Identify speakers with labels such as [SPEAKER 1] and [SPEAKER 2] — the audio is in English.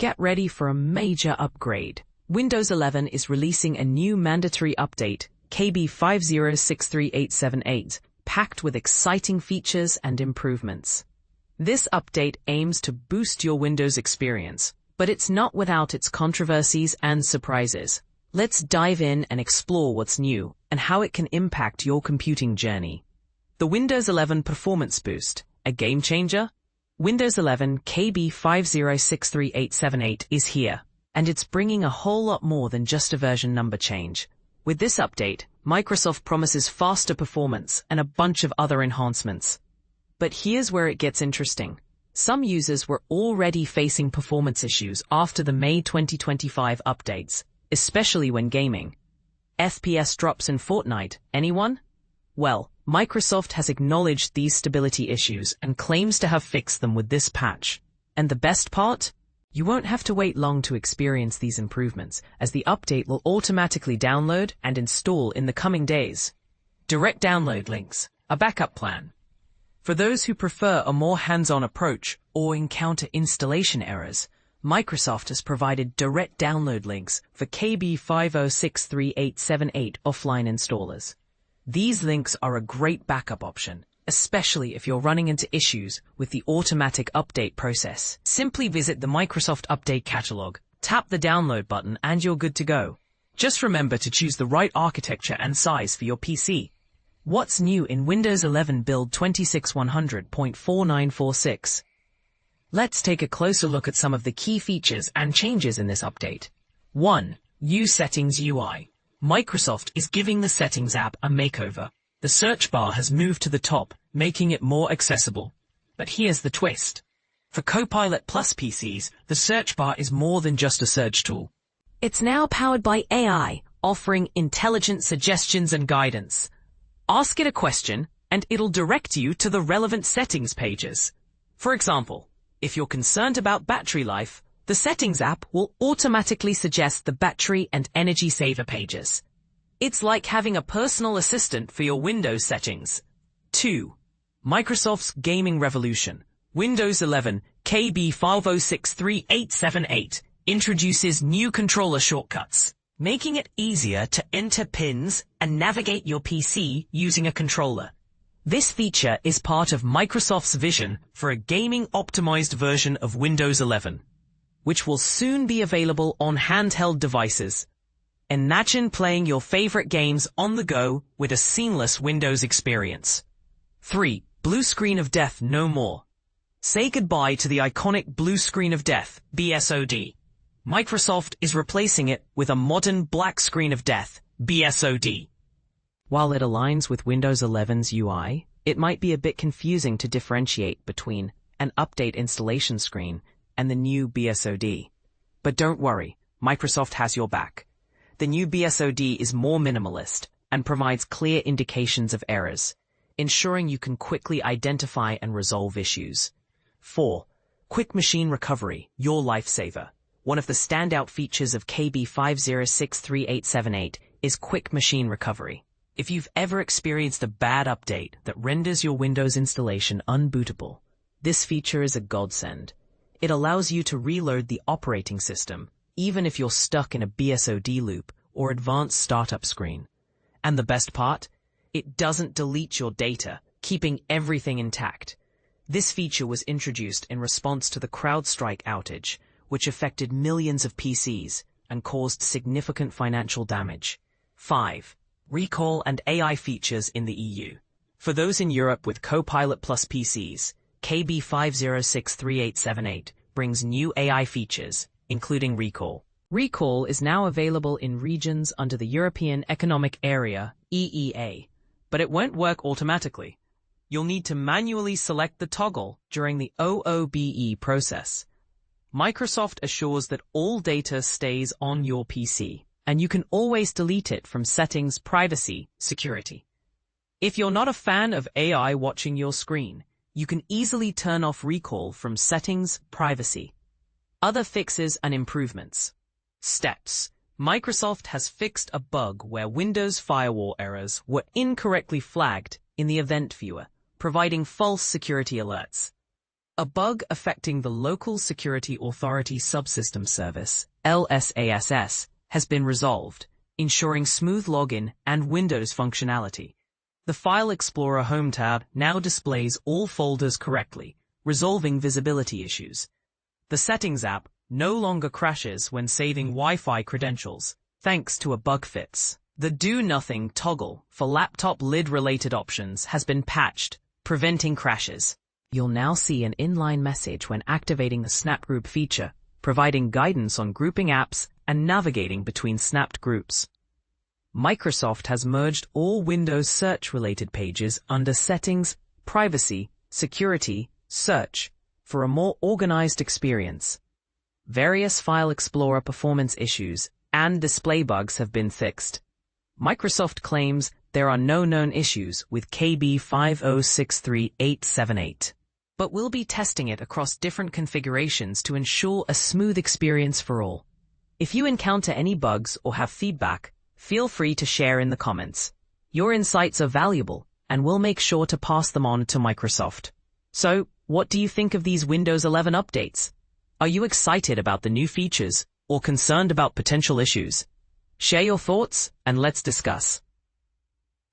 [SPEAKER 1] Get ready for a major upgrade. Windows 11 is releasing a new mandatory update, KB5063878, packed with exciting features and improvements. This update aims to boost your Windows experience, but it's not without its controversies and surprises. Let's dive in and explore what's new and how it can impact your computing journey. The Windows 11 Performance Boost, a game changer? Windows 11 KB5063878 is here, and it's bringing a whole lot more than just a version number change. With this update, Microsoft promises faster performance and a bunch of other enhancements. But here's where it gets interesting. Some users were already facing performance issues after the May 2025 updates, especially when gaming. FPS drops in Fortnite, anyone? Well, Microsoft has acknowledged these stability issues and claims to have fixed them with this patch. And the best part? You won't have to wait long to experience these improvements, as the update will automatically download and install in the coming days. Direct download links, a backup plan. For those who prefer a more hands-on approach or encounter installation errors, Microsoft has provided direct download links for KB5063878 offline installers. These links are a great backup option, especially if you're running into issues with the automatic update process. Simply visit the Microsoft Update Catalog, tap the download button, and you're good to go. Just remember to choose the right architecture and size for your PC. What's new in Windows 11 Build 26100.4946? Let's take a closer look at some of the key features and changes in this update. 1. New Settings UI. Microsoft is giving the Settings app a makeover. The search bar has moved to the top, making it more accessible. But here's the twist. For Copilot Plus PCs, the search bar is more than just a search tool. It's now powered by AI, offering intelligent suggestions and guidance. Ask it a question, and it'll direct you to the relevant settings pages. For example, if you're concerned about battery life, the Settings app will automatically suggest the battery and energy saver pages. It's like having a personal assistant for your Windows settings. 2. Microsoft's Gaming Revolution. Windows 11 KB5063878 introduces new controller shortcuts, making it easier to enter pins and navigate your PC using a controller. This feature is part of Microsoft's vision for a gaming-optimized version of Windows 11, which will soon be available on handheld devices. Imagine playing your favorite games on the go with a seamless Windows experience. 3. Blue Screen of Death no more. Say goodbye to the iconic Blue Screen of Death, BSOD. Microsoft is replacing it with a modern Black Screen of Death, BSOD. While it aligns with Windows 11's UI, it might be a bit confusing to differentiate between an update installation screen and the new BSOD. But don't worry, Microsoft has your back. The new BSOD is more minimalist and provides clear indications of errors, ensuring you can quickly identify and resolve issues. 4. Quick Machine Recovery, your lifesaver. One of the standout features of KB5063878 is Quick Machine Recovery. If you've ever experienced a bad update that renders your Windows installation unbootable, this feature is a godsend. It allows you to reload the operating system, even if you're stuck in a BSOD loop or advanced startup screen. And the best part? It doesn't delete your data, keeping everything intact. This feature was introduced in response to the CrowdStrike outage, which affected millions of PCs and caused significant financial damage. 5. Recall and AI features in the EU. For those in Europe with Copilot Plus PCs, KB5063878 brings new AI features, including Recall. Recall is now available in regions under the European Economic Area, EEA, but it won't work automatically. You'll need to manually select the toggle during the OOBE process. Microsoft assures that all data stays on your PC, and you can always delete it from Settings, Privacy, Security. If you're not a fan of AI watching your screen, you can easily turn off Recall from Settings, Privacy. Other fixes and improvements. Steps. Microsoft has fixed a bug where Windows firewall errors were incorrectly flagged in the event viewer, providing false security alerts. A bug affecting the Local Security Authority Subsystem Service, LSASS, has been resolved, ensuring smooth login and Windows functionality. The File Explorer Home tab now displays all folders correctly, resolving visibility issues. The Settings app no longer crashes when saving Wi-Fi credentials, thanks to a bug fix. The Do Nothing toggle for laptop lid-related options has been patched, preventing crashes. You'll now see an inline message when activating the Snap Group feature, providing guidance on grouping apps and navigating between snapped groups. Microsoft has merged all Windows search-related pages under Settings, Privacy, Security, Search, for a more organized experience. Various File Explorer performance issues and display bugs have been fixed. Microsoft claims there are no known issues with KB5063878, but we'll be testing it across different configurations to ensure a smooth experience for all. If you encounter any bugs or have feedback, feel free to share in the comments. Your insights are valuable, and we'll make sure to pass them on to Microsoft. So, what do you think of these Windows 11 updates? Are you excited about the new features or concerned about potential issues? Share your thoughts and let's discuss.